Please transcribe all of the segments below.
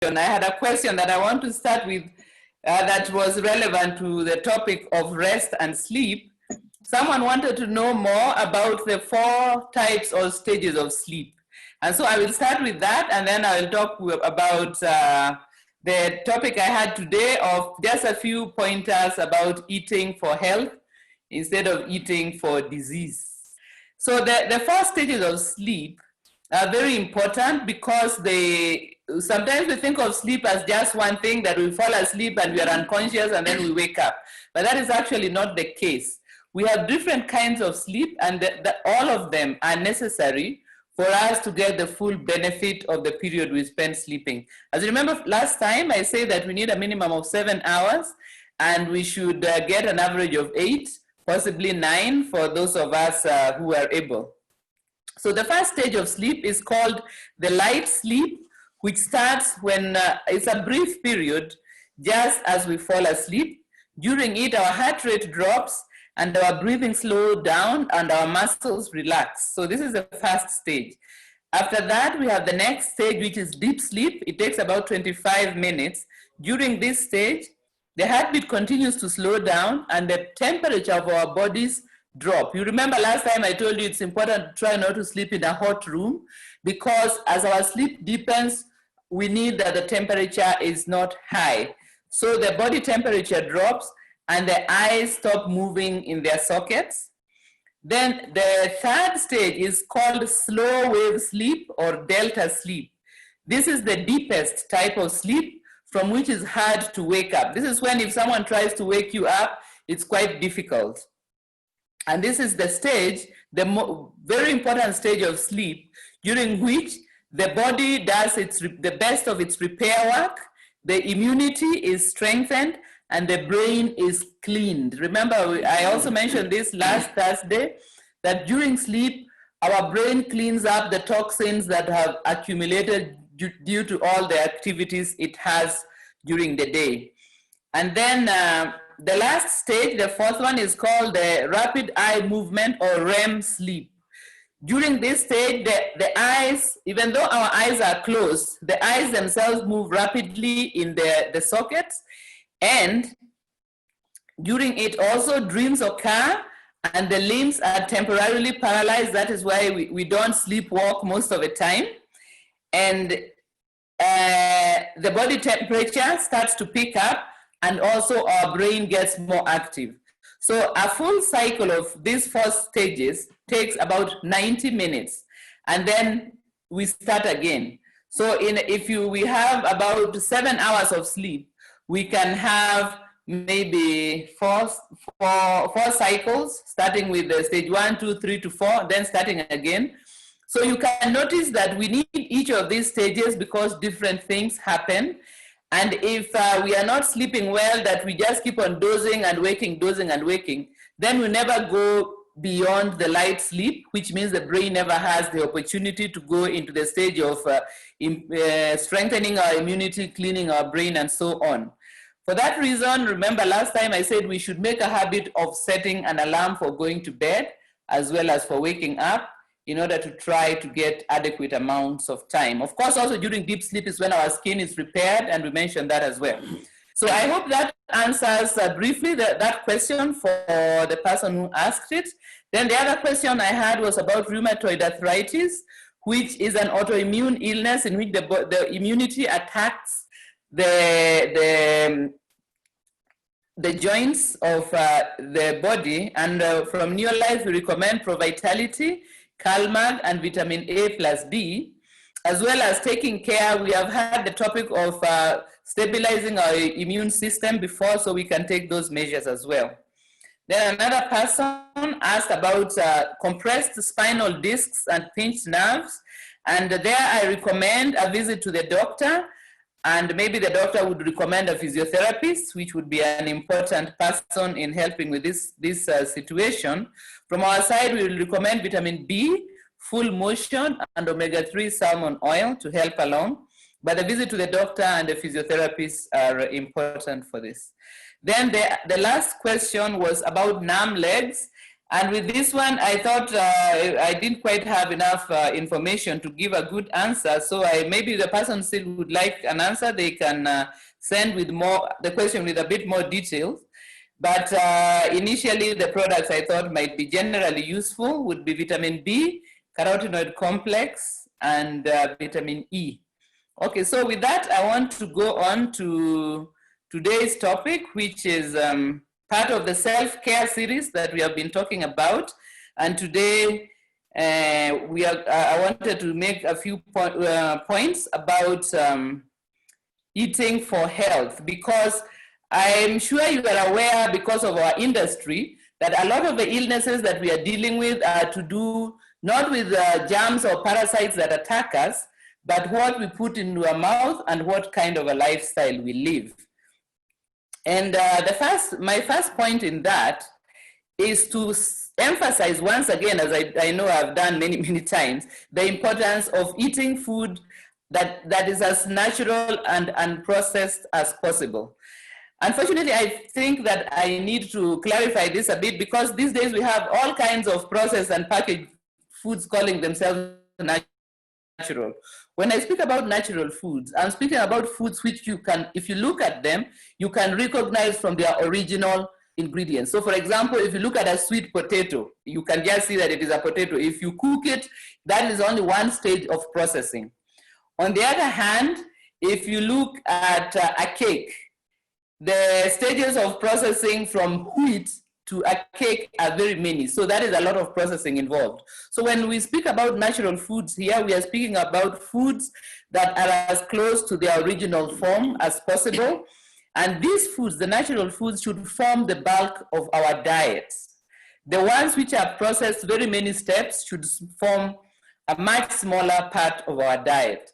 I had a question that I want to start with that was relevant to the topic of rest and sleep. Someone wanted to know more about the 4 types or stages of sleep. And so I will start with that, and then I will talk about the topic I had today of just a few pointers about eating for health instead of eating for disease. So the 4 stages of sleep are very important because sometimes we think of sleep as just one thing, that we fall asleep and we are unconscious and then we wake up. But that is actually not the case. We have different kinds of sleep, and all of them are necessary for us to get the full benefit of the period we spend sleeping. As you remember last time, I said that we need a minimum of 7 hours, and we should get an average of 8, possibly 9 for those of us who are able. So the first stage of sleep is called the light sleep, which starts when it's a brief period just as we fall asleep. During it, our heart rate drops and our breathing slows down and our muscles relax. So this is the first stage. After that, we have the next stage, which is deep sleep. It takes about 25 minutes. During this stage, the heartbeat continues to slow down and the temperature of our bodies drop. You remember last time I told you it's important to try not to sleep in a hot room, because as our sleep deepens, we need that the temperature is not high. So the body temperature drops and the eyes stop moving in their sockets. Then the third stage is called slow wave sleep or delta sleep. This is the deepest type of sleep from which is hard to wake up. This is when if someone tries to wake you up, it's quite difficult. And this is the stage, the very important stage of sleep, during which the body does the best of its repair work, the immunity is strengthened, and the brain is cleaned. Remember, I also mentioned this last Thursday, that during sleep, our brain cleans up the toxins that have accumulated due to all the activities it has during the day. And then the last stage, the 4th one, is called the rapid eye movement or REM sleep. During this stage, the eyes, even though our eyes are closed, the eyes themselves move rapidly in the sockets, and during it also dreams occur and the limbs are temporarily paralyzed. That is why we don't sleepwalk most of the time. And the body temperature starts to pick up, and also our brain gets more active. So a full cycle of these 4 stages takes about 90 minutes, and then we start again. So we have about 7 hours of sleep, we can have maybe four cycles, starting with the stage 1, 2, 3 to 4, then starting again. So you can notice that we need each of these stages because different things happen. And if we are not sleeping well, that we just keep on dozing and waking, then we never go beyond the light sleep, which means the brain never has the opportunity to go into the stage of strengthening our immunity, cleaning our brain, and so on. For that reason, remember last time I said we should make a habit of setting an alarm for going to bed as well as for waking up, in order to try to get adequate amounts of time. Of course, also during deep sleep is when our skin is repaired, and we mentioned that as well. So I hope that answers briefly that question for the person who asked it. Then the other question I had was about rheumatoid arthritis, which is an autoimmune illness in which the immunity attacks the joints of the body. And from Neolife, we recommend Pro-Vitality, Calmag, and vitamin A plus D, as well as taking care. We have had the topic of stabilizing our immune system before, so we can take those measures as well. Then another person asked about compressed spinal discs and pinched nerves, and there I recommend a visit to the doctor, and maybe the doctor would recommend a physiotherapist, which would be an important person in helping with this situation. From our side, we will recommend vitamin B, full motion, and omega-3 salmon oil to help along. But the visit to the doctor and the physiotherapist are important for this. Then the last question was about numb legs. And with this one, I thought I didn't quite have enough information to give a good answer. So maybe the person still would like an answer, they can send with the question with a bit more details. But initially, the products I thought might be generally useful would be vitamin B, carotenoid complex, and vitamin E. Okay, so with that, I want to go on to today's topic, which is part of the self-care series that we have been talking about. And today, I wanted to make a few points about eating for health, because I'm sure you are aware, because of our industry, that a lot of the illnesses that we are dealing with are to do not with germs or parasites that attack us, but what we put into our mouth and what kind of a lifestyle we live. And my first point in that is to emphasize once again, as I know I've done many, many times, the importance of eating food that is as natural and unprocessed as possible. Unfortunately, I think that I need to clarify this a bit, because these days we have all kinds of processed and packaged foods calling themselves natural. When I speak about natural foods, I'm speaking about foods which you can, if you look at them, you can recognize from their original ingredients. So for example, if you look at a sweet potato, you can just see that it is a potato. If you cook it, that is only one stage of processing. On the other hand, if you look at a cake, the stages of processing from wheat to a cake are very many. So that is a lot of processing involved. So when we speak about natural foods here, we are speaking about foods that are as close to their original form as possible. And these foods, the natural foods, should form the bulk of our diets. The ones which are processed very many steps should form a much smaller part of our diet.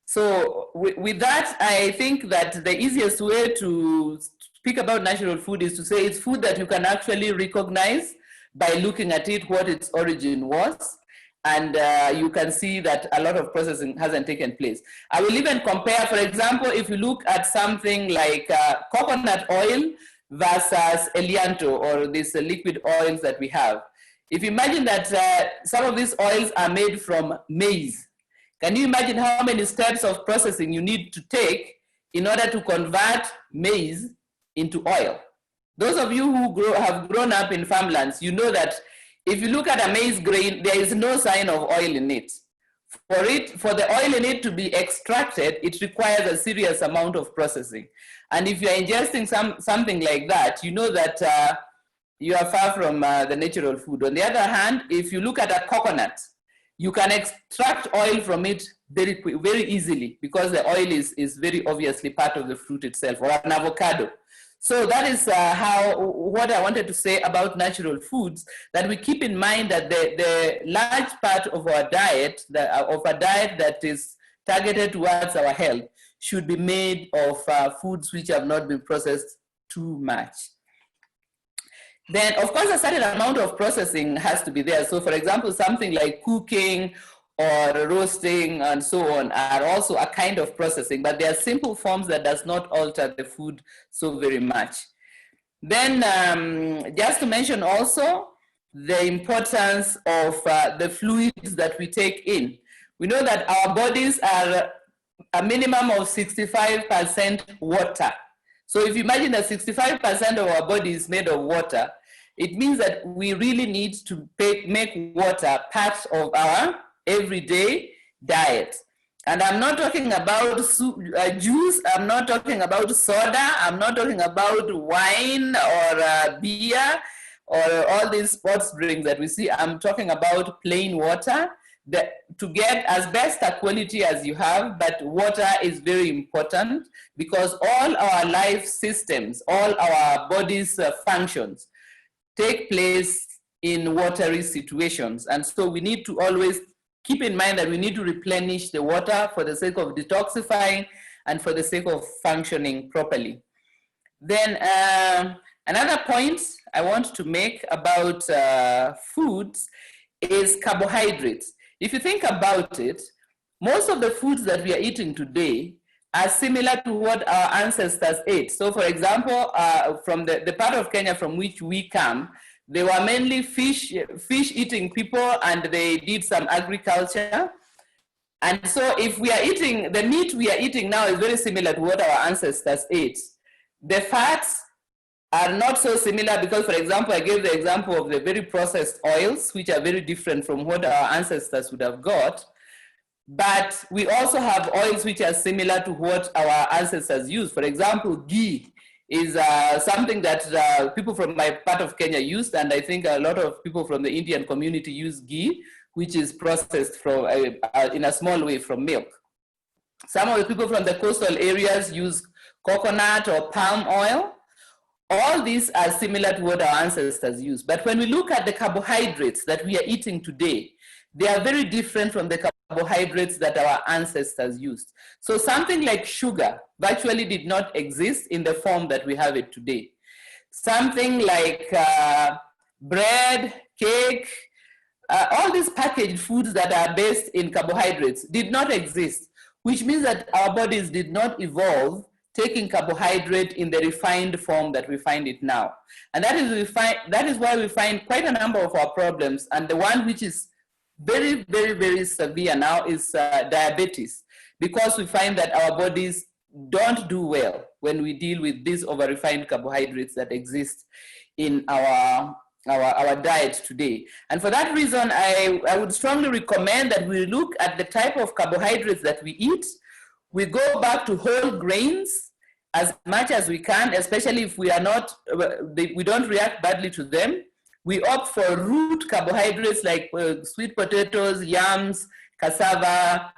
So with that, I think that the easiest way to speak about natural food is to say it's food that you can actually recognize by looking at it, what its origin was, and you can see that a lot of processing hasn't taken place. I will even compare, for example, if you look at something like coconut oil versus Elianto, or these liquid oils that we have. If you imagine that some of these oils are made from maize, can you imagine how many steps of processing you need to take in order to convert maize into oil? Those of you who have grown up in farmlands, you know that if you look at a maize grain, there is no sign of oil in it. For the oil in it to be extracted, it requires a serious amount of processing. And if you're ingesting something like that, you know that you are far from the natural food. On the other hand, if you look at a coconut, you can extract oil from it very easily, because the oil is very obviously part of the fruit itself, or an avocado. So that is what I wanted to say about natural foods, that we keep in mind that the large part of our diet, that is targeted towards our health, should be made of foods which have not been processed too much. Then, of course, a certain amount of processing has to be there. So, for example, something like cooking or roasting and so on are also a kind of processing, but they are simple forms that does not alter the food so very much. Then, just to mention also the importance of the fluids that we take in. We know that our bodies are a minimum of 65% water. So if you imagine that 65% of our body is made of water, it means that we really need to make water part of our everyday diet. And I'm not talking about juice, I'm not talking about soda, I'm not talking about wine or beer or all these sports drinks that we see. I'm talking about plain water, to get as best a quality as you have, but water is very important, because all our life systems, all our body's functions take place in watery situations. And so we need to always keep in mind that we need to replenish the water for the sake of detoxifying and for the sake of functioning properly. Then another point I want to make about foods is carbohydrates. If you think about it, most of the foods that we are eating today are similar to what our ancestors ate. So for example, from the part of Kenya from which we come, They were mainly fish-eating people, and they did some agriculture. And so if we are eating, the meat we are eating now is very similar to what our ancestors ate. The fats are not so similar because, for example, I gave the example of the very processed oils, which are very different from what our ancestors would have got. But we also have oils which are similar to what our ancestors used. For example, ghee is something that people from my part of Kenya used, and I think a lot of people from the Indian community use ghee, which is processed from in a small way from milk. Some of the people from the coastal areas use coconut or palm oil. All these are similar to what our ancestors used. But when we look at the carbohydrates that we are eating today, they are very different from the carbohydrates that our ancestors used. So something like sugar virtually did not exist in the form that we have it today. Something like bread, cake, all these packaged foods that are based in carbohydrates did not exist, which means that our bodies did not evolve taking carbohydrate in the refined form that we find it now. And that is why we find quite a number of our problems. And the one which is very, very, very severe now is diabetes, because we find that our bodies don't do well when we deal with these over-refined carbohydrates that exist in our diet today. And for that reason, I would strongly recommend that we look at the type of carbohydrates that we eat. We go back to whole grains as much as we can, especially if we are not, we don't react badly to them. We opt for root carbohydrates like sweet potatoes, yams, cassava,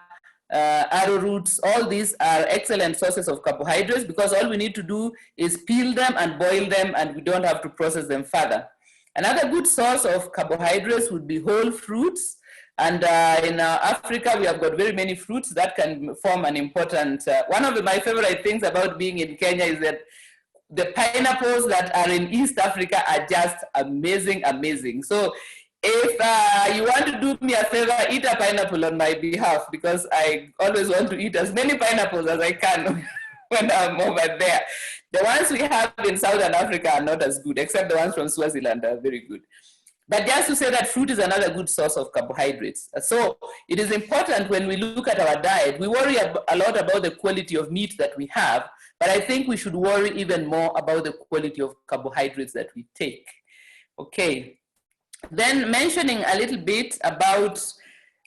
arrowroots. All these are excellent sources of carbohydrates because all we need to do is peel them and boil them, and we don't have to process them further. Another good source of carbohydrates would be whole fruits. And in Africa, we have got very many fruits that can form an important, one of my favorite things about being in Kenya is that the pineapples that are in East Africa are just amazing, amazing. So if you want to do me a favor, eat a pineapple on my behalf, because I always want to eat as many pineapples as I can when I'm over there. The ones we have in Southern Africa are not as good, except the ones from Swaziland are very good. But just to say that fruit is another good source of carbohydrates. So it is important when we look at our diet, we worry a lot about the quality of meat that we have, but I think we should worry even more about the quality of carbohydrates that we take. Okay. Then mentioning a little bit about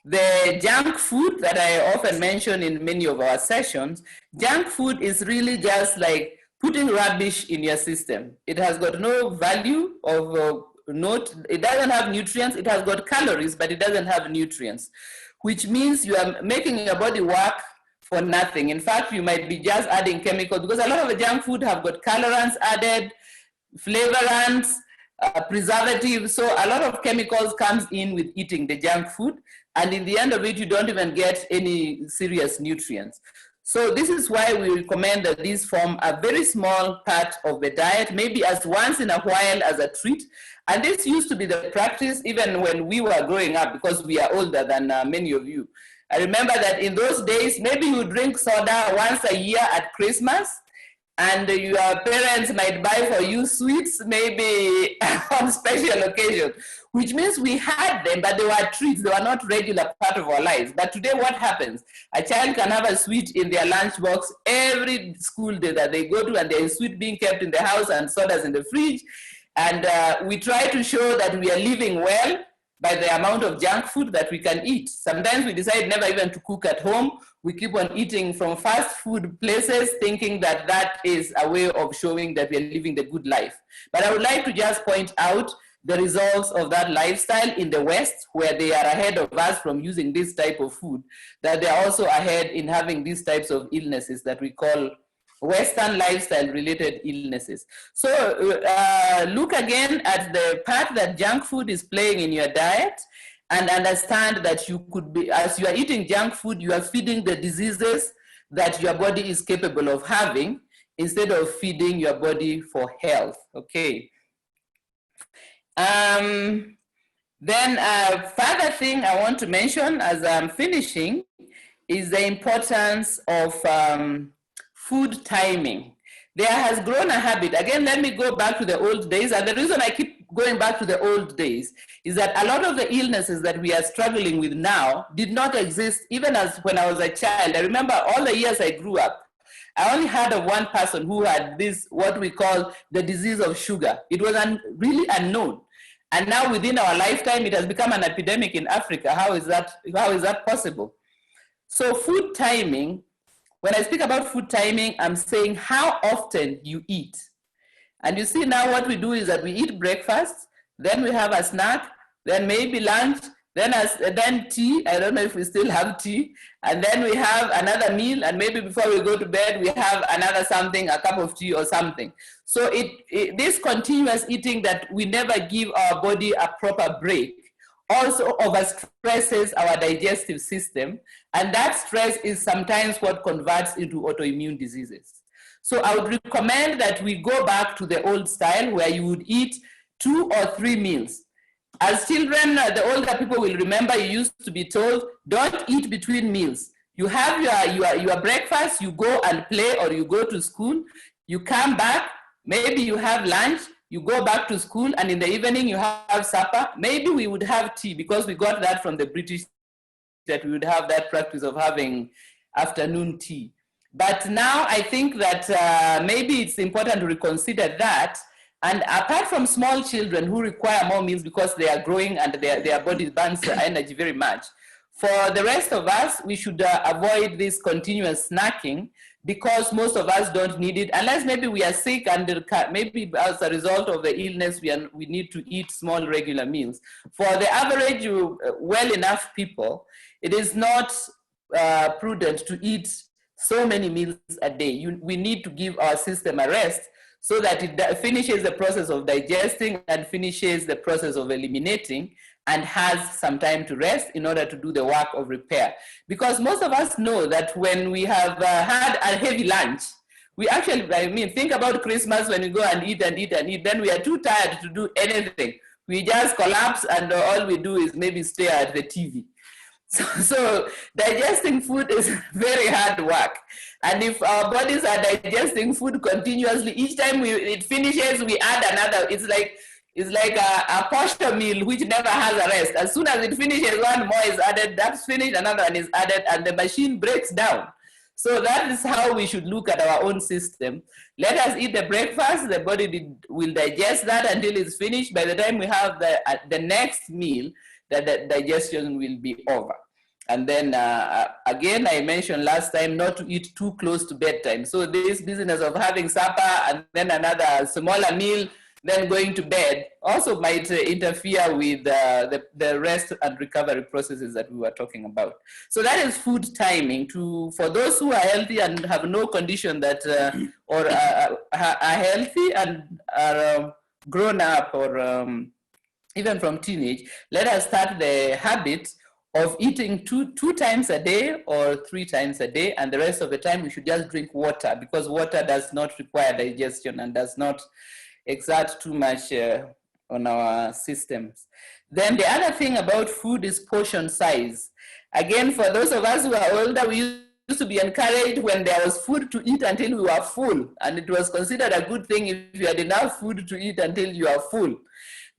the junk food that I often mention in many of our sessions. Junk food is really just like putting rubbish in your system. It has got no value of it doesn't have nutrients. It has got calories, but it doesn't have nutrients, which means you are making your body work for nothing. In fact, you might be just adding chemicals, because a lot of the junk food have got colorants added, flavorants, preservatives. So a lot of chemicals comes in with eating the junk food, and in the end of it, you don't even get any serious nutrients. So this is why we recommend that these form a very small part of the diet, maybe as once in a while as a treat. And this used to be the practice even when we were growing up, because we are older than many of you. I remember that in those days, maybe you drink soda once a year at Christmas, and your parents might buy for you sweets maybe on special occasions, which means we had them, but they were treats. They were not regular part of our lives. But today what happens? A child can have a sweet in their lunchbox every school day that they go to, and there is sweet being kept in the house and sodas in the fridge. And we try to show that we are living well by the amount of junk food that we can eat. Sometimes we decide never even to cook at home. We keep on eating from fast food places, thinking that that is a way of showing that we are living the good life. But I would like to just point out the results of that lifestyle in the West, where they are ahead of us from using this type of food, that they are also ahead in having these types of illnesses that we call Western lifestyle related illnesses. So look again at the part that junk food is playing in your diet, and understand that you could be, as you are eating junk food, you are feeding the diseases that your body is capable of having, instead of feeding your body for health. Okay. Then further thing I want to mention as I'm finishing is the importance of food timing. There has grown a habit. Again, let me go back to the old days, and the reason I keep going back to the old days, is that a lot of the illnesses that we are struggling with now did not exist even as when I was a child. I remember all the years I grew up, I only heard of one person who had this, what we call the disease of sugar. It was really unknown. And now within our lifetime, it has become an epidemic in Africa. How is that possible? So food timing, when I speak about food timing, I'm saying how often you eat. And you see now what we do is that we eat breakfast, then we have a snack, then maybe lunch, then tea. I don't know if we still have tea. And then we have another meal, and maybe before we go to bed, we have another something, a cup of tea or something. So this continuous eating that we never give our body a proper break also overstresses our digestive system. And that stress is sometimes what converts into autoimmune diseases. So I would recommend that we go back to the old style where you would eat 2 or 3 meals. As children, the older people will remember, you used to be told, don't eat between meals. You have your breakfast, you go and play, or you go to school, you come back, maybe you have lunch, you go back to school, and in the evening you have supper. Maybe we would have tea, because we got that from the British, that we would have that practice of having afternoon tea. But now I think that maybe it's important to reconsider that. And apart from small children who require more meals because they are growing and their body burns energy very much, for the rest of us, we should avoid this continuous snacking, because most of us don't need it, unless maybe we are sick and maybe as a result of the illness, we need to eat small regular meals. For the average well enough people, it is not prudent to eat so many meals a day. We need to give our system a rest so that it finishes the process of digesting and finishes the process of eliminating and has some time to rest in order to do the work of repair. Because most of us know that when we have had a heavy lunch, we actually, think about Christmas when we go and eat and eat and eat, then we are too tired to do anything. We just collapse and all we do is maybe stare at the TV. So digesting food is very hard work. And if our bodies are digesting food continuously, each time it finishes, we add another. It's like a posture meal which never has a rest. As soon as it finishes, one more is added, that's finished, another one is added, and the machine breaks down. So that is how we should look at our own system. Let us eat the breakfast, the body will digest that until it's finished. By the time we have the next meal, the digestion will be over. And then again, I mentioned last time not to eat too close to bedtime. So this business of having supper and then another smaller meal, then going to bed also might interfere with the rest and recovery processes that we were talking about. So that is food timing for those who are healthy and have no condition that, or are healthy and are grown up or even from teenage. Let us start the habit of eating two times a day or 3 times a day, and the rest of the time we should just drink water, because water does not require digestion and does not exert too much on our systems. Then the other thing about food is portion size. Again, for those of us who are older, we used to be encouraged when there was food to eat until we were full, and it was considered a good thing if you had enough food to eat until you are full.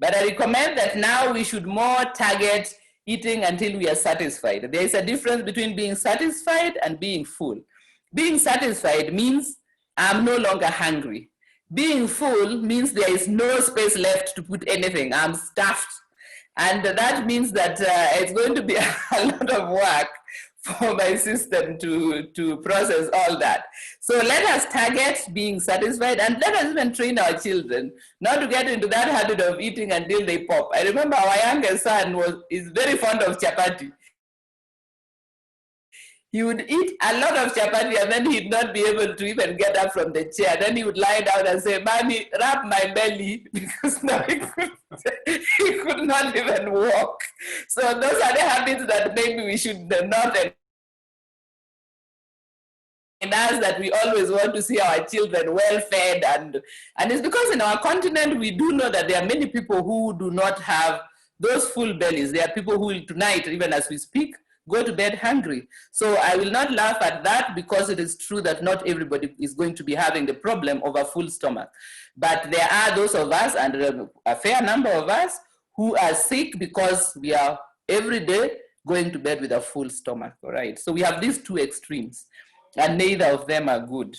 But I recommend that now we should more target eating until we are satisfied. There is a difference between being satisfied and being full. Being satisfied means I'm no longer hungry. Being full means there is no space left to put anything. I'm stuffed. And that means that it's going to be a lot of work for my system to process all that. So let us target being satisfied, and let us even train our children not to get into that habit of eating until they pop. I remember our youngest son is very fond of chapati. He would eat a lot of chapati and then he'd not be able to even get up from the chair. Then he would lie down and say, "Mommy, rub my belly," because now he could not even walk. So those are the habits that maybe we should not in us, that we always want to see our children well fed. And it's because in our continent, we do know that there are many people who do not have those full bellies. There are people who tonight, even as we speak, go to bed hungry. So I will not laugh at that, because it is true that not everybody is going to be having the problem of a full stomach. But there are those of us, and a fair number of us, who are sick because we are every day going to bed with a full stomach, all right? So we have these two extremes, and neither of them are good.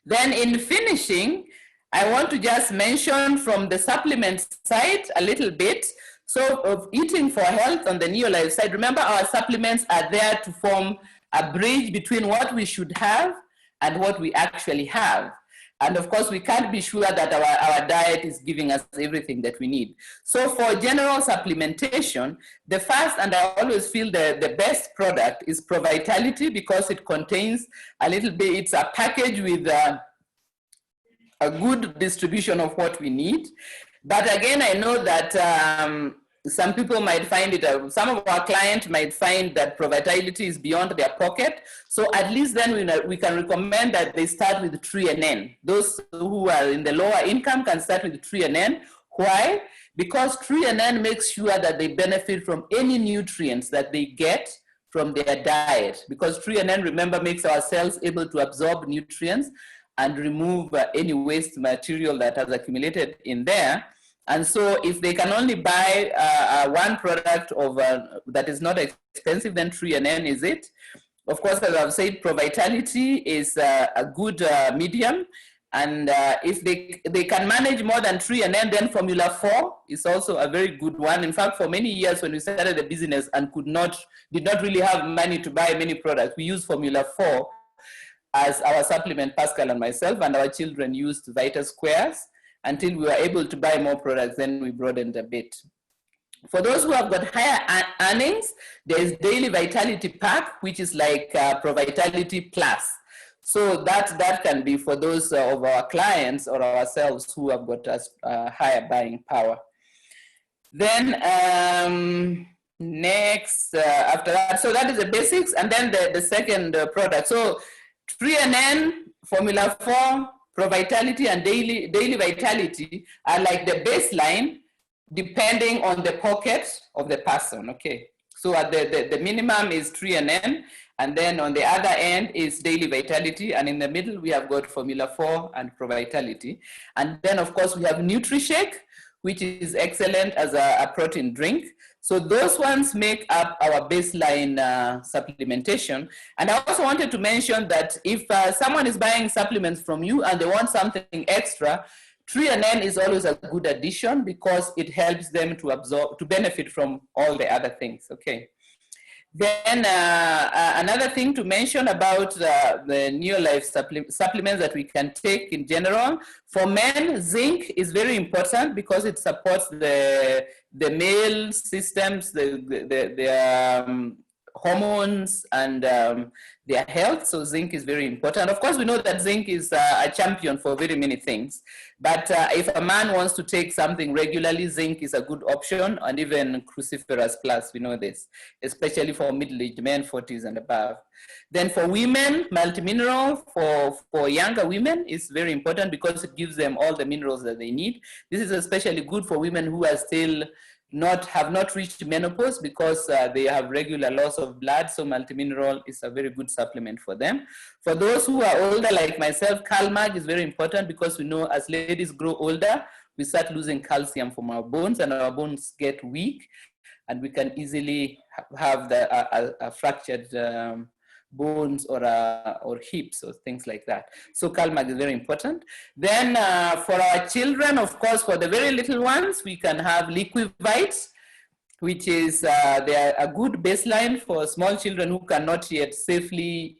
Then in finishing, I want to just mention from the supplement side a little bit. So of eating for health on the Neolife side, remember our supplements are there to form a bridge between what we should have and what we actually have. And of course, we can't be sure that our diet is giving us everything that we need. So for general supplementation, the first, and I always feel the best product is Provitality, because it contains a little bit, it's a package with a good distribution of what we need. But again, I know that some people might find it, some of our clients might find that Provitality is beyond their pocket. So at least then we can recommend that they start with 3NN. Those who are in the lower income can start with 3NN. Why? Because 3NN makes sure that they benefit from any nutrients that they get from their diet. Because 3NN, remember, makes our cells able to absorb nutrients and remove any waste material that has accumulated in there. And so if they can only buy one product of that is not expensive, then 3NN is it. Of course, as I've said, Provitality is a good medium. And if they can manage more than 3NN, then Formula 4 is also a very good one. In fact, for many years when we started the business and did not really have money to buy many products, we used Formula 4 as our supplement, Pascal and myself, and our children used Vita Squares, until we were able to buy more products. Then we broadened a bit. For those who have got higher earnings, there is Daily Vitality Pack, which is like Provitality Plus. So that can be for those of our clients or ourselves who have got higher buying power. Then next, after that, so that is the basics. And then the second product. So 3NN, Formula 4, Provitality, and Daily Vitality are like the baseline, depending on the pocket of the person, okay? So at the minimum is 3NN, and then on the other end is Daily Vitality, and in the middle we have got Formula 4 and Provitality. And then of course we have NutriShake, which is excellent as a protein drink. So those ones make up our baseline supplementation. And I also wanted to mention that if someone is buying supplements from you and they want something extra, 3NN is always a good addition, because it helps them to absorb, to benefit from all the other things, okay? Then another thing to mention about the Neolife supplements that we can take in general. For men, zinc is very important because it supports the male systems, the hormones, and their health. So zinc is very important. Of course, we know that zinc is a champion for very many things. But if a man wants to take something regularly, zinc is a good option, and even cruciferous plus, we know this, especially for middle-aged men, 40s and above. Then for women, multimineral for younger women is very important because it gives them all the minerals that they need. This is especially good for women who are still have not reached menopause, because they have regular loss of blood. So multimineral is a very good supplement for them. For those who are older, like myself, CalMag is very important, because we know as ladies grow older, we start losing calcium from our bones, and our bones get weak, and we can easily have a fractured bones or hips or things like that. So CalMag is very important. Then for our children, of course, for the very little ones, we can have Liquivite, which is they are a good baseline for small children who cannot yet safely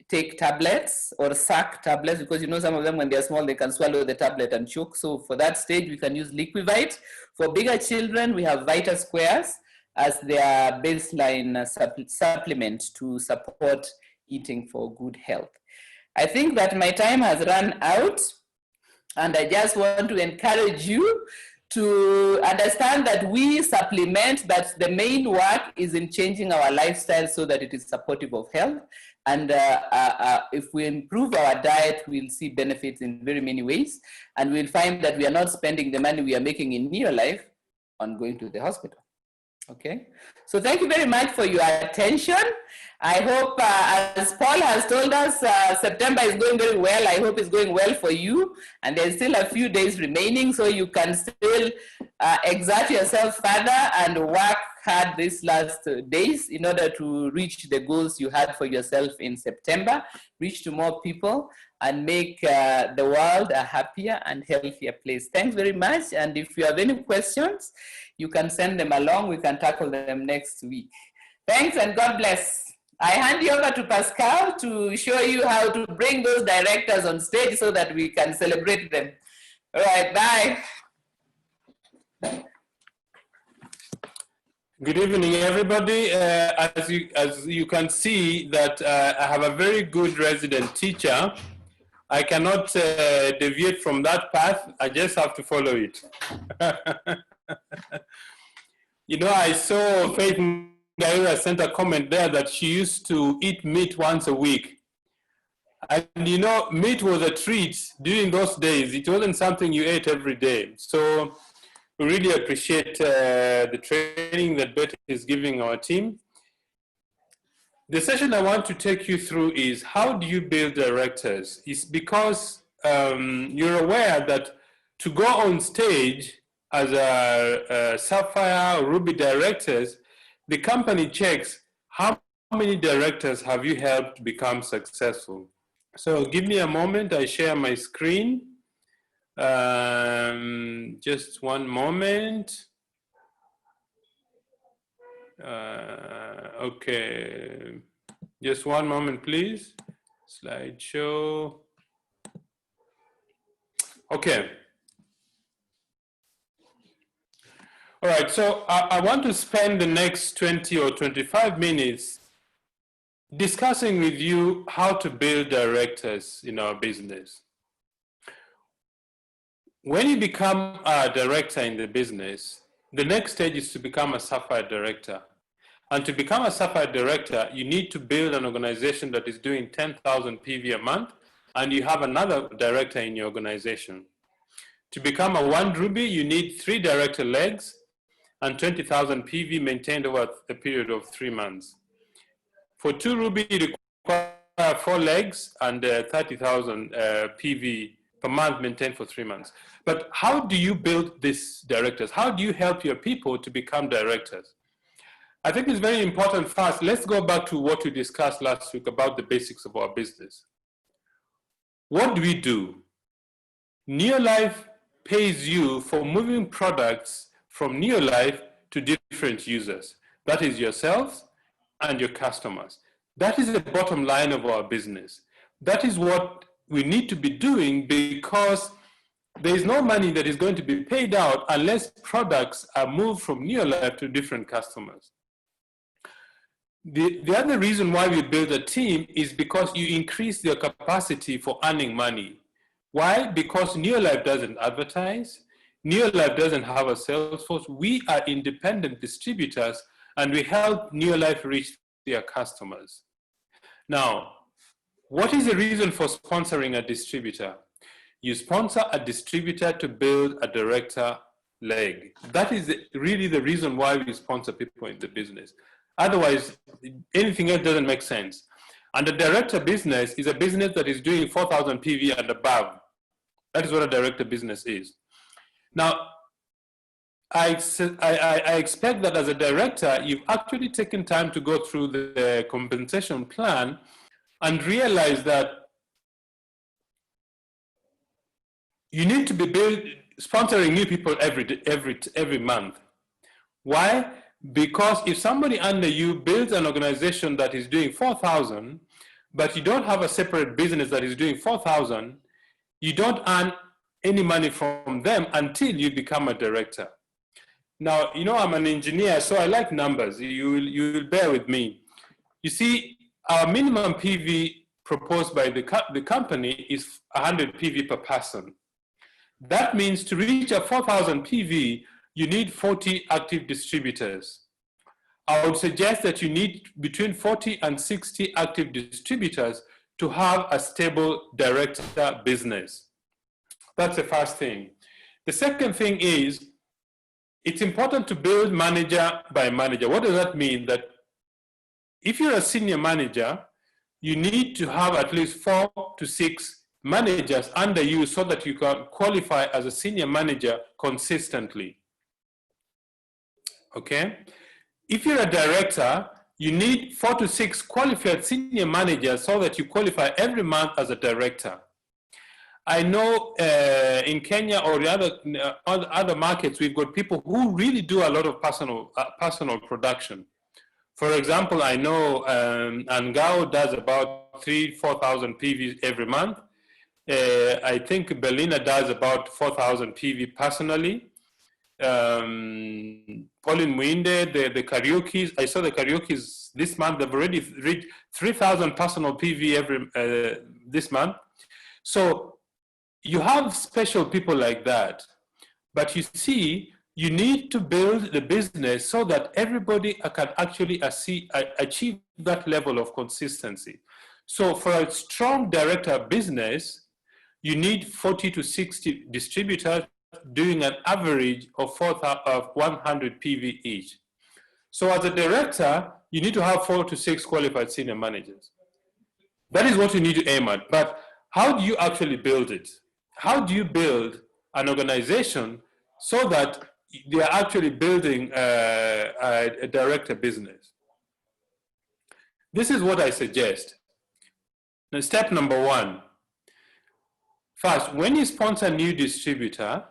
take tablets or suck tablets, because you know some of them, when they're small, they can swallow the tablet and choke. So for that stage, we can use Liquivite. For bigger children, we have Vita Squares as their baseline supplement to support eating for good health. I think that my time has run out, and I just want to encourage you to understand that we supplement, but the main work is in changing our lifestyle so that it is supportive of health. And if we improve our diet, we'll see benefits in very many ways, and we'll find that we are not spending the money we are making in Neolife on going to the hospital. Okay, so thank you very much for your attention. I hope, as Paul has told us, September is going very well. I hope it's going well for you. And there's still a few days remaining, so you can still exert yourself further and work hard these last days in order to reach the goals you had for yourself in September, reach to more people, and make the world a happier and healthier place. Thanks very much. And if you have any questions, you can send them along. We can tackle them next week. Thanks and God bless. I hand you over to Pascal to show you how to bring those directors on stage so that we can celebrate them. All right, bye. Good evening, everybody. As you can see that I have a very good resident teacher. I cannot deviate from that path. I just have to follow it. You know, I saw Faith Ngaira sent a comment there that she used to eat meat once a week. And you know, meat was a treat during those days. It wasn't something you ate every day. So we really appreciate the training that Betty is giving our team. The session I want to take you through is how do you build directors? It's because you're aware that to go on stage as a Sapphire or Ruby directors, the company checks how many directors have you helped become successful. So give me a moment, I share my screen. Just one moment. Okay, just one moment, please. Slideshow. Okay. All right, so I want to spend the next 20 or 25 minutes discussing with you how to build directors in our business. When you become a director in the business, the next stage is to become a Sapphire Director. And to become a Sapphire Director, you need to build an organization that is doing 10,000 PV a month, and you have another director in your organization. To become a 1 Ruby, you need 3 director legs and 20,000 PV maintained over a period of 3 months. For 2 Ruby, you require 4 legs and 30,000 PV per month maintained for 3 months. But how do you build these directors? How do you help your people to become directors? I think it's very important first. Let's go back to what we discussed last week about the basics of our business. What do we do? Neolife pays you for moving products from Neolife to different users. That is yourselves and your customers. That is the bottom line of our business. That is what we need to be doing, because there is no money that is going to be paid out unless products are moved from Neolife to different customers. The other reason why we build a team is because you increase your capacity for earning money. Why? Because Neolife doesn't advertise. Neolife doesn't have a sales force. We are independent distributors, and we help Neolife reach their customers. Now, what is the reason for sponsoring a distributor? You sponsor a distributor to build a director leg. That is really the reason why we sponsor people in the business. Otherwise, anything else doesn't make sense. And the director business is a business that is doing 4,000 PV and above. That is what a director business is. Now, I expect that as a director, you've actually taken time to go through the compensation plan and realize that you need to be sponsoring new people every month. Why? Because if somebody under you builds an organization that is doing 4,000, but you don't have a separate business that is doing 4,000, you don't earn any money from them until you become a director. Now, you know, I'm an engineer, so I like numbers. You will bear with me. You see, our minimum PV proposed by the company is 100 PV per person. That means to reach a 4,000 PV, you need 40 active distributors. I would suggest that you need between 40 and 60 active distributors to have a stable director business. That's the first thing. The second thing is it's important to build manager by manager. What does that mean? That if you're a senior manager, you need to have at least 4 to 6 managers under you so that you can qualify as a senior manager consistently. Okay? If you're a director, you need 4 to 6 qualified senior managers so that you qualify every month as a director. I know in Kenya or the other markets, we've got people who really do a lot of personal production. For example, I know Angao does about 3,000-4,000 PV every month. I think Belina does about 4,000 PV personally. Pauline Muinde, the karaoke, I saw the karaoke this month, they've already reached 3,000 personal PV every this month. So you have special people like that, but you see, you need to build the business so that everybody can actually achieve that level of consistency. So for a strong director business, you need 40 to 60 distributors doing an average of 100 PV each. So as a director, you need to have 4 to 6 qualified senior managers. That is what you need to aim at. But how do you actually build it? How do you build an organization so that they are actually building a director business? This is what I suggest. Now, step number 1. First, when you sponsor a new distributor,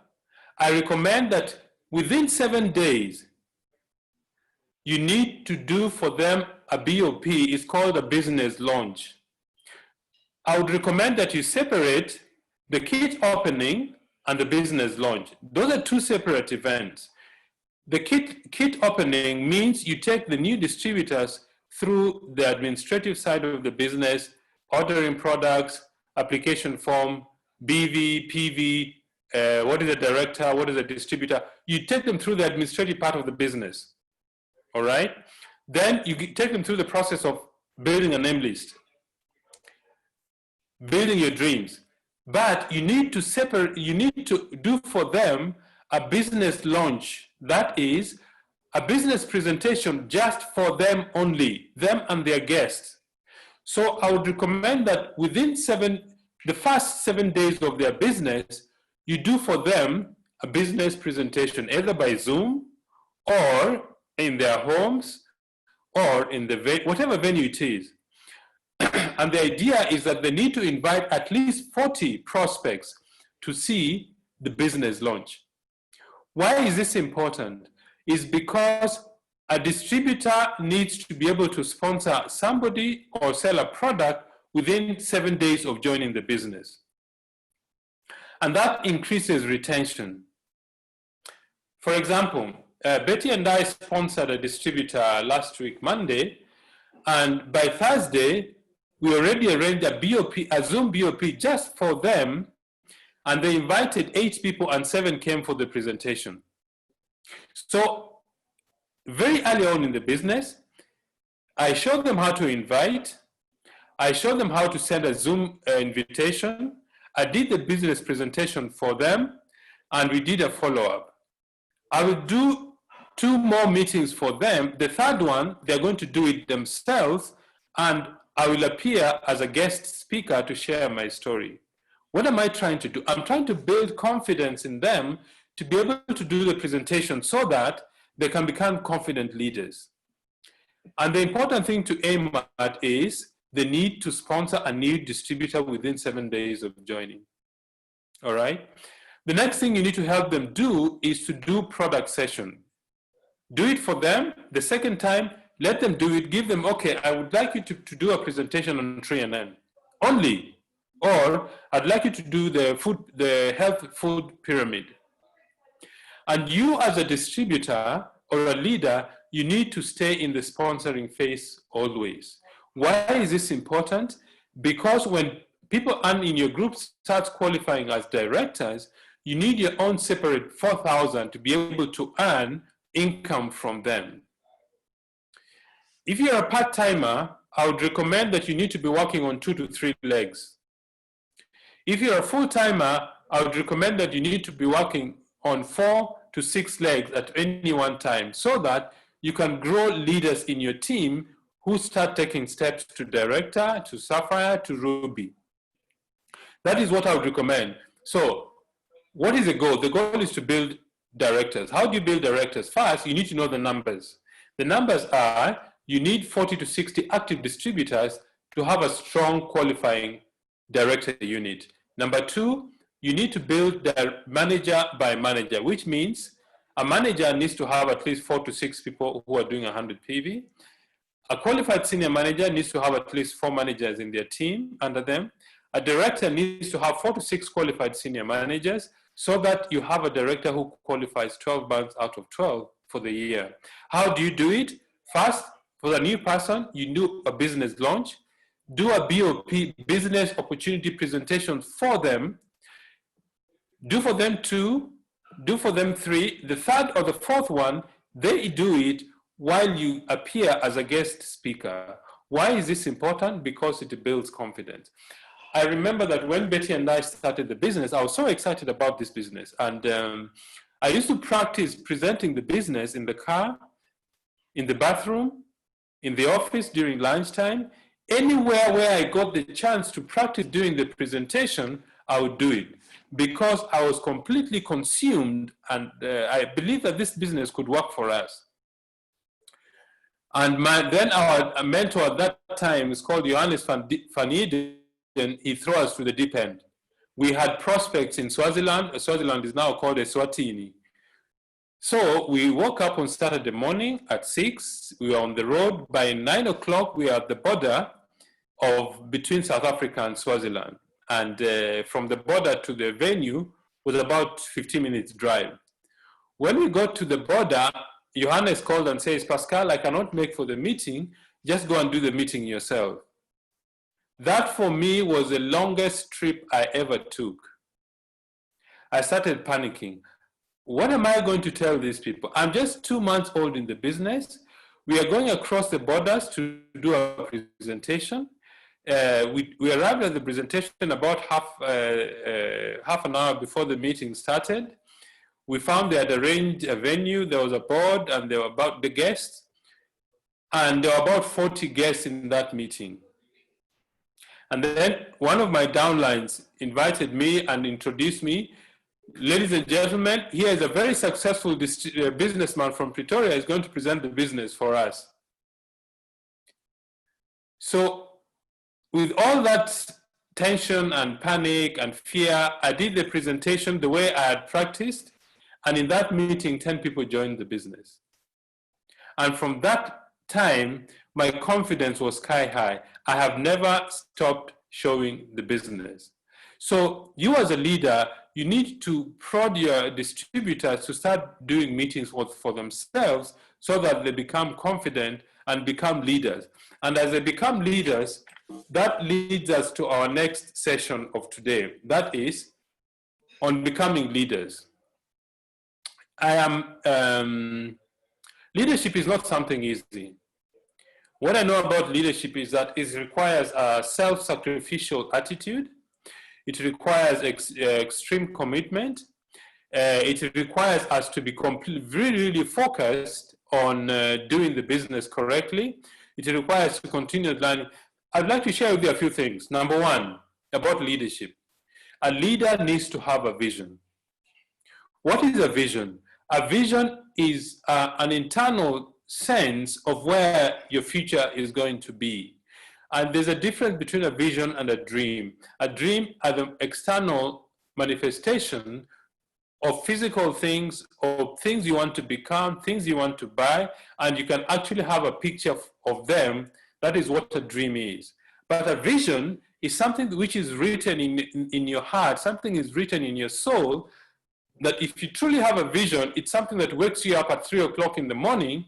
I recommend that within 7 days, you need to do for them a BOP. It's called a business launch. I would recommend that you separate the kit opening and the business launch. Those are 2 separate events. The kit opening means you take the new distributors through the administrative side of the business, ordering products, application form, BV, PV, what is a director, what is a distributor. You take them through the administrative part of the business, all right? Then you take them through the process of building a name list, building your dreams. But you need to separate, you need to do for them a business launch. That is a business presentation just for them only, them and their guests. So I would recommend that within the first 7 days of their business, you do for them a business presentation, either by Zoom or in their homes or in whatever venue it is. And the idea is that they need to invite at least 40 prospects to see the business launch. Why is this important? It's because a distributor needs to be able to sponsor somebody or sell a product within 7 days of joining the business. And that increases retention. For example, Betty and I sponsored a distributor last week, Monday, and by Thursday, we already arranged a Zoom BOP just for them, and they invited 8 people and 7 came for the presentation. So very early on in the business, I showed them how to invite, I showed them how to send a Zoom invitation, I did the business presentation for them, and we did a follow-up. I will do 2 more meetings for them. The third one, they're going to do it themselves, and I will appear as a guest speaker to share my story. What am I trying to do? I'm trying to build confidence in them to be able to do the presentation so that they can become confident leaders. And the important thing to aim at is the need to sponsor a new distributor within 7 days of joining. All right? The next thing you need to help them do is to do product session. Do it for them. The second time, let them do it. Give them, okay, I would like you to do a presentation on 3NN only. Or I'd like you to do the health food pyramid. And you as a distributor or a leader, you need to stay in the sponsoring phase always. Why is this important? Because when people in your group start qualifying as directors, you need your own separate 4,000 to be able to earn income from them. If you're a part-timer, I would recommend that you need to be working on 2 to 3 legs. If you're a full-timer, I would recommend that you need to be working on 4 to 6 legs at any one time, so that you can grow leaders in your team who start taking steps to director, to Sapphire, to Ruby. That is what I would recommend. So what is the goal? The goal is to build directors. How do you build directors? First, you need to know the numbers. The numbers are, you need 40 to 60 active distributors to have a strong qualifying director unit. Number two, you need to build the manager by manager, which means a manager needs to have at least 4 to 6 people who are doing 100 PV. A qualified senior manager needs to have at least 4 managers in their team under them. A director needs to have 4 to 6 qualified senior managers, so that you have a director who qualifies 12 months out of 12 for the year. How do you do it? First, for the new person, you do a business launch, do a BOP, business opportunity presentation for them, do for them 2, do for them 3, the third or the fourth one, they do it while you appear as a guest speaker. Why is this important? Because it builds confidence. I remember that when Betty and I started the business, I was so excited about this business. And I used to practice presenting the business in the car, in the bathroom, in the office during lunchtime. Anywhere where I got the chance to practice doing the presentation, I would do it, because I was completely consumed, and I believed that this business could work for us. And then our mentor at that time is called Johannes van Eden. Then he threw us to the deep end. We had prospects in Swaziland. Swaziland is now called Eswatini. So we woke up on Saturday morning at 6. We were on the road. By 9 o'clock, we are at the border between South Africa and Swaziland. And from the border to the venue was about 15 minutes drive. When we got to the border, Johannes called and says, Pascal, I cannot make for the meeting. Just go and do the meeting yourself. That for me was the longest trip I ever took. I started panicking. What am I going to tell these people? I'm just 2 months old in the business. We are going across the borders to do a presentation. We arrived at the presentation about half an hour before the meeting started. We found they had arranged a venue. There was a board, and there were about the guests. And there were about 40 guests in that meeting. And then one of my downlines invited me and introduced me. Ladies and gentlemen, here is a very successful businessman from Pretoria. He's going to present the business for us. So with all that tension and panic and fear, I did the presentation the way I had practiced. And in that meeting, 10 people joined the business. And from that time, my confidence was sky high. I have never stopped showing the business. So you as a leader, you need to prod your distributors to start doing meetings for themselves, so that they become confident and become leaders. And as they become leaders, that leads us to our next session of today. That is on becoming leaders. Leadership is not something easy. What I know about leadership is that it requires a self-sacrificial attitude. It requires extreme commitment. It requires us to be really focused on doing the business correctly. It requires to continue learning. I'd like to share with you a few things. Number one, about leadership. A leader needs to have a vision. What is a vision? A vision is an internal sense of where your future is going to be. And there's a difference between a vision and a dream. A dream are the external manifestation of physical things, or things you want to become, things you want to buy, and you can actually have a picture of them. That is what a dream is. But a vision is something which is written in your heart, something is written in your soul, that if you truly have a vision, it's something that wakes you up at 3 o'clock in the morning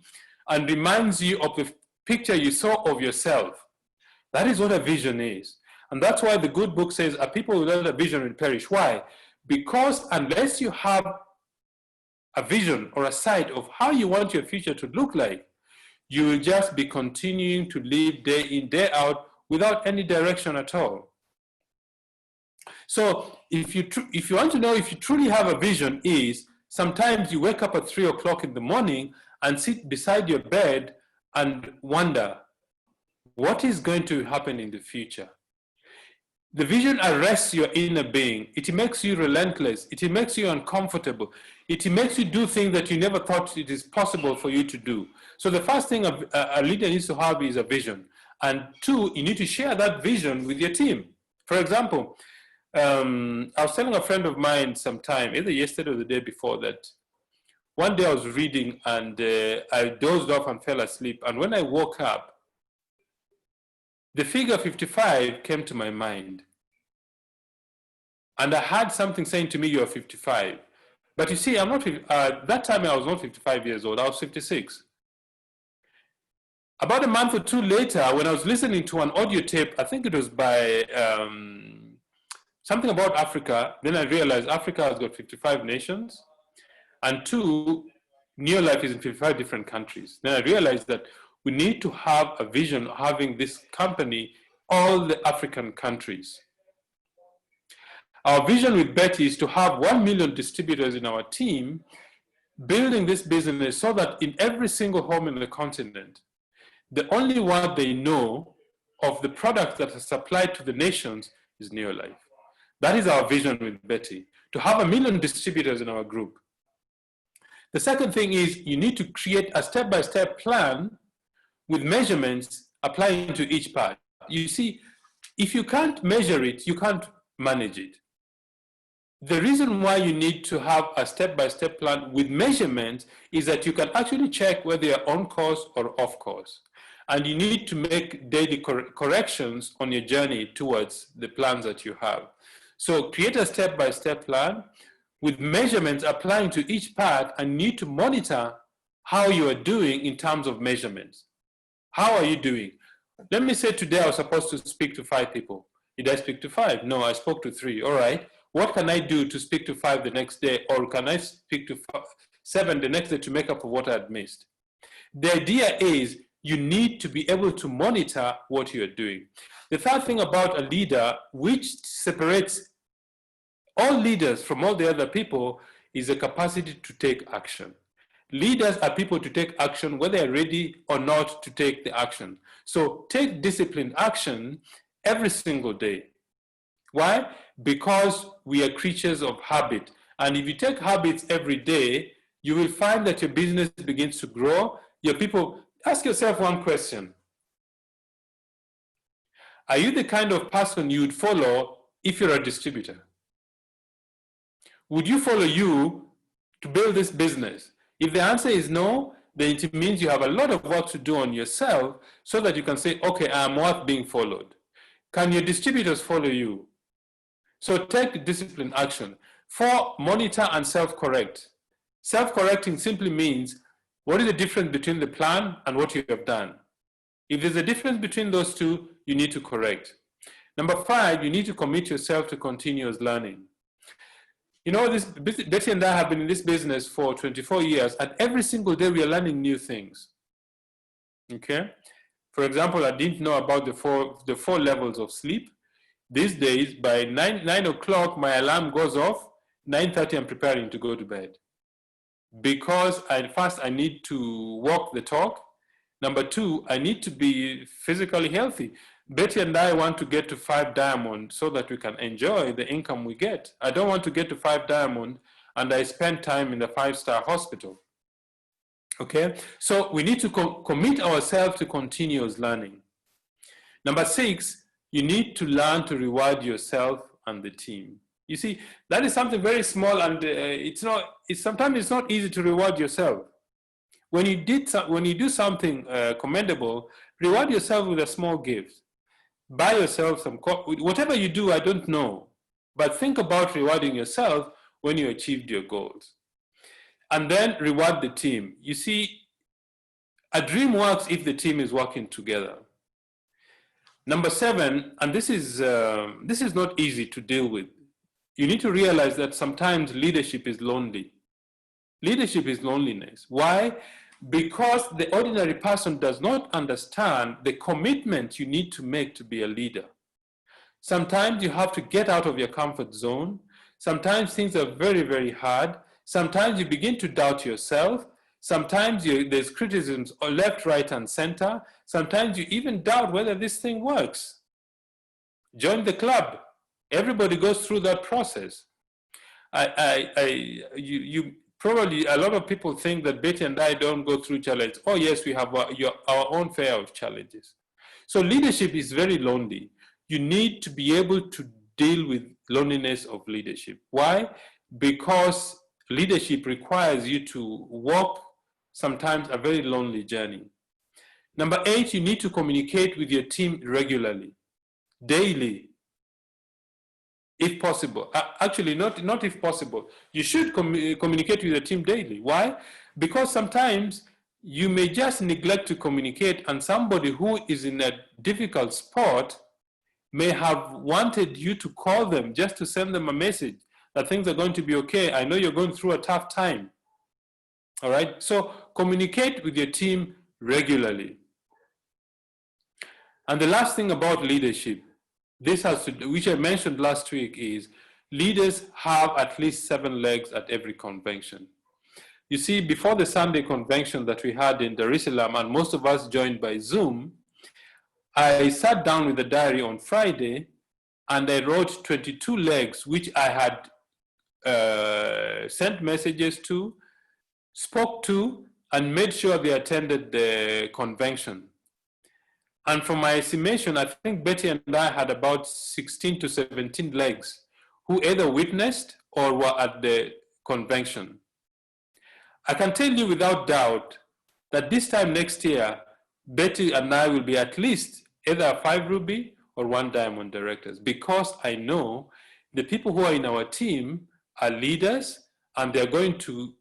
and reminds you of the picture you saw of yourself. That is what a vision is. And that's why the good book says, a people without a vision will perish. Why? Because unless you have a vision or a sight of how you want your future to look like, you will just be continuing to live day in, day out without any direction at all. So if you want to know if you truly have a vision, is Sometimes you wake up at 3 o'clock in the morning and sit beside your bed and wonder, what is going to happen in the future? The vision arrests your inner being. It makes you relentless. It makes you uncomfortable. It makes you do things that you never thought it is possible for you to do. So the first thing a leader needs to have is a vision. And two, you need to share that vision with your team. For example, I was telling a friend of mine sometime, either yesterday or the day before, that one day I was reading and I dozed off and fell asleep. And when I woke up, the figure 55 came to my mind. And I had something saying to me, you're 55. But you see, I'm not, that time I was not 55 years old, I was 56. About a month or two later, when I was listening to an audio tape, I think it was by something about Africa, then I realized Africa has got 55 nations, and two, Neolife is in 55 different countries. Then I realized that we need to have a vision of having this company, all the African countries. Our vision with Betty is to have 1 million distributors in our team, building this business so that in every single home in the continent, the only word they know of the products that are supplied to the nations is Neolife. That is our vision with Betty, to have 1 million distributors in our group. The second thing is you need to create a step-by-step plan with measurements applying to each part. You see, if you can't measure it, you can't manage it. The reason why you need to have a step-by-step plan with measurements is that you can actually check whether you're on course or off course. And you need to make daily corrections on your journey towards the plans that you have. So create a step-by-step plan with measurements applying to each part, and need to monitor how you are doing in terms of measurements. How are you doing? Let me say today I was supposed to speak to 5 people. Did I speak to 5? No, I spoke to 3. All right. What can I do to speak to 5 the next day? Or can I speak to 7 the next day to make up for what I had missed? The idea is you need to be able to monitor what you're doing. The third thing about a leader, which separates all leaders from all the other people, is the capacity to take action. Leaders are people to take action whether they're ready or not to take the action. So take disciplined action every single day. Why? Because we are creatures of habit. And if you take habits every day, you will find that your business begins to grow. Your people, ask yourself one question. Are you the kind of person you'd follow if you're a distributor? Would you follow you to build this business? If the answer is no, then it means you have a lot of work to do on yourself so that you can say, okay, I'm worth being followed. Can your distributors follow you? So take disciplined action. 4, monitor and self-correct. Self-correcting simply means, what is the difference between the plan and what you have done? If there's a difference between those two, you need to correct. Number 5, you need to commit yourself to continuous learning. You know, Betty and I have been in this business for 24 years, and every single day we are learning new things. Okay? For example, I didn't know about the four levels of sleep. These days, by 9 o'clock, my alarm goes off. 9:30, I'm preparing to go to bed. Because first, I need to walk the talk. Number 2, I need to be physically healthy. Betty and I want to get to 5 diamond so that we can enjoy the income we get. I don't want to get to 5 diamond and I spend time in the 5-star hospital. Okay, so we need to commit ourselves to continuous learning. Number 6, you need to learn to reward yourself and the team. You see, that is something very small, and sometimes it's not easy to reward yourself. When you do something commendable, reward yourself with a small gift. Buy yourself some, whatever you do, I don't know, but think about rewarding yourself when you achieved your goals. And then reward the team. You see, a dream works if the team is working together. Number 7, and this is not easy to deal with. You need to realize that sometimes leadership is lonely. Leadership is loneliness. Why? Because the ordinary person does not understand the commitment you need to make to be a leader. Sometimes you have to get out of your comfort zone. Sometimes things are very, very hard. Sometimes you begin to doubt yourself. Sometimes there's criticisms left, right, and center. Sometimes you even doubt whether this thing works. Join the club. Everybody goes through that process. You probably, a lot of people think that Betty and I don't go through challenges. Oh yes, we have our own fair of challenges. So leadership is very lonely. You need to be able to deal with loneliness of leadership. Why? Because leadership requires you to walk sometimes a very lonely journey. Number 8, you need to communicate with your team regularly, daily, if possible. Actually, not if possible. You should communicate with your team daily. Why? Because sometimes you may just neglect to communicate, and somebody who is in a difficult spot may have wanted you to call them just to send them a message that things are going to be okay. I know you're going through a tough time. All right? So communicate with your team regularly. And the last thing about leadership, this has to do, which I mentioned last week, is leaders have at least 7 legs at every convention. You see, before the Sunday convention that we had in Dar es Salaam, and most of us joined by Zoom, I sat down with the diary on Friday and I wrote 22 legs, which I had sent messages to, spoke to, and made sure they attended the convention. And from my estimation, I think Betty and I had about 16 to 17 legs who either witnessed or were at the convention. I can tell you without doubt that this time next year, Betty and I will be at least either a 5 Ruby or 1 Diamond directors, because I know the people who are in our team are leaders and they're going to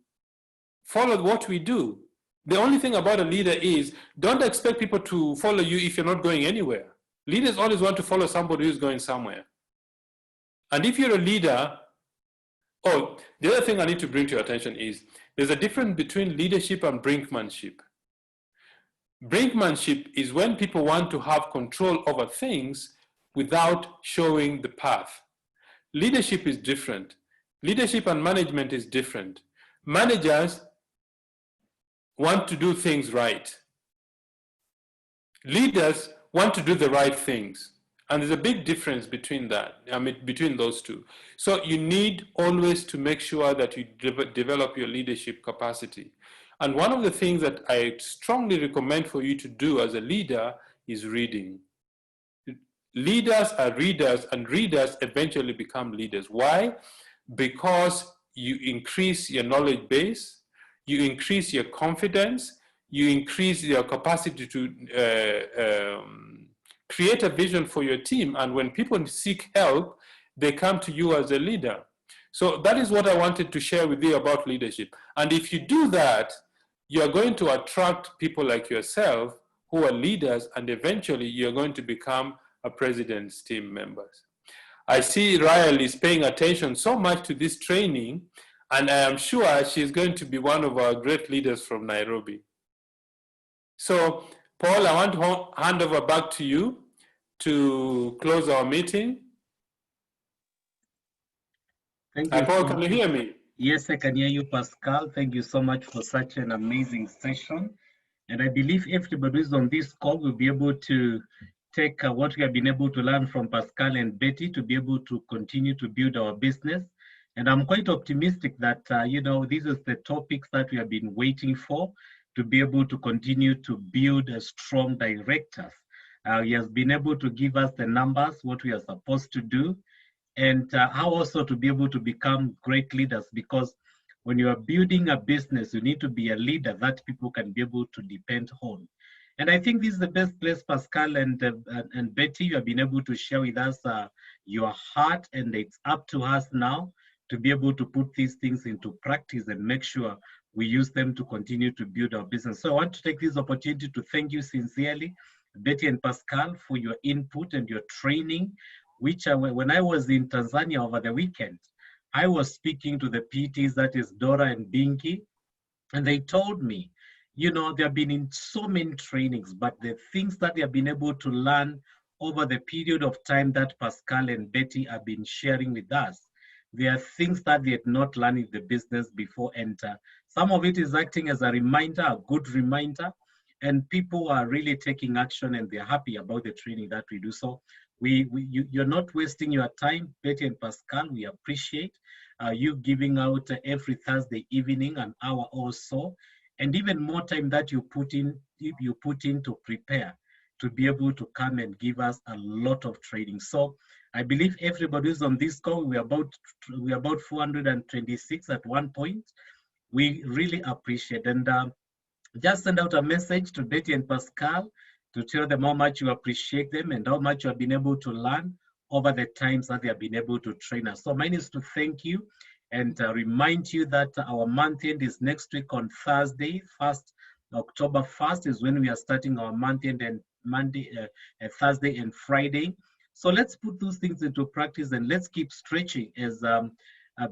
follow what we do. The only thing about a leader is don't expect people to follow you if you're not going anywhere. Leaders always want to follow somebody who's going somewhere. And if you're a leader, oh, the other thing I need to bring to your attention is there's a difference between leadership and brinkmanship. Brinkmanship is when people want to have control over things without showing the path. Leadership is different. Leadership and management is different. Managers want to do things right. Leaders want to do the right things. And there's a big difference between that, between those two. So you need always to make sure that you develop your leadership capacity. And one of the things that I strongly recommend for you to do as a leader is reading. Leaders are readers, and readers eventually become leaders. Why? Because you increase your knowledge base, you increase your confidence, you increase your capacity to create a vision for your team. And when people seek help, they come to you as a leader. So that is what I wanted to share with you about leadership. And if you do that, you're going to attract people like yourself who are leaders, and eventually you're going to become a president's team members. I see Ryle is paying attention so much to this training, and I am sure she's going to be one of our great leaders from Nairobi. So, Paul, I want to hand over back to you to close our meeting. Thank you. Paul, can you hear me? Yes, I can hear you, Pascal. Thank you so much for such an amazing session. And I believe everybody who's on this call will be able to take what we have been able to learn from Pascal and Betty to be able to continue to build our business. And I'm quite optimistic that, this is the topics that we have been waiting for, to be able to continue to build a strong directors. He has been able to give us the numbers, what we are supposed to do, and how also to be able to become great leaders, because when you are building a business, you need to be a leader that people can be able to depend on. And I think this is the best place, Pascal and Betty, you have been able to share with us your heart, and it's up to us now to be able to put these things into practice and make sure we use them to continue to build our business. So I want to take this opportunity to thank you sincerely, Betty and Pascal, for your input and your training, which when I was in Tanzania over the weekend, I was speaking to the PTs, that is Dora and Binky, and they told me, they have been in so many trainings, but the things that they have been able to learn over the period of time that Pascal and Betty have been sharing with us, There are things that they had not learned in the business before, and some of it is acting as a reminder, a good reminder, and people are really taking action and they're happy about the training that we do. So you're not wasting your time, Betty and Pascal. We appreciate you giving out every Thursday evening an hour or so, and even more time that you put in to prepare to be able to come and give us a lot of training. So I believe everybody who's on this call, we're about 426 at one point. We really appreciate, and just send out a message to Betty and Pascal to tell them how much you appreciate them and how much you have been able to learn over the times that they have been able to train us. So mine is to thank you and remind you that our month end is next week on Thursday, October 1st is when we are starting our month end, and Monday, Thursday and Friday. So let's put those things into practice and let's keep stretching, as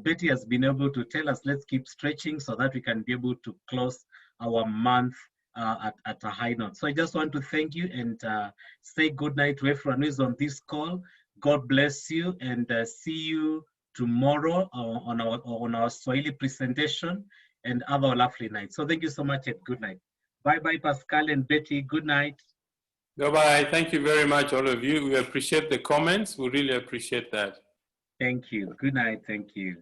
Betty has been able to tell us. Let's keep stretching so that we can be able to close our month at a high note. So I just want to thank you and say good night to everyone who is on this call. God bless you, and see you tomorrow on our Swahili presentation, and have a lovely night. So thank you so much and good night. Bye-bye, Pascal and Betty. Good night. Bye-bye. Thank you very much, all of you. We appreciate the comments. We really appreciate that. Thank you. Good night. Thank you.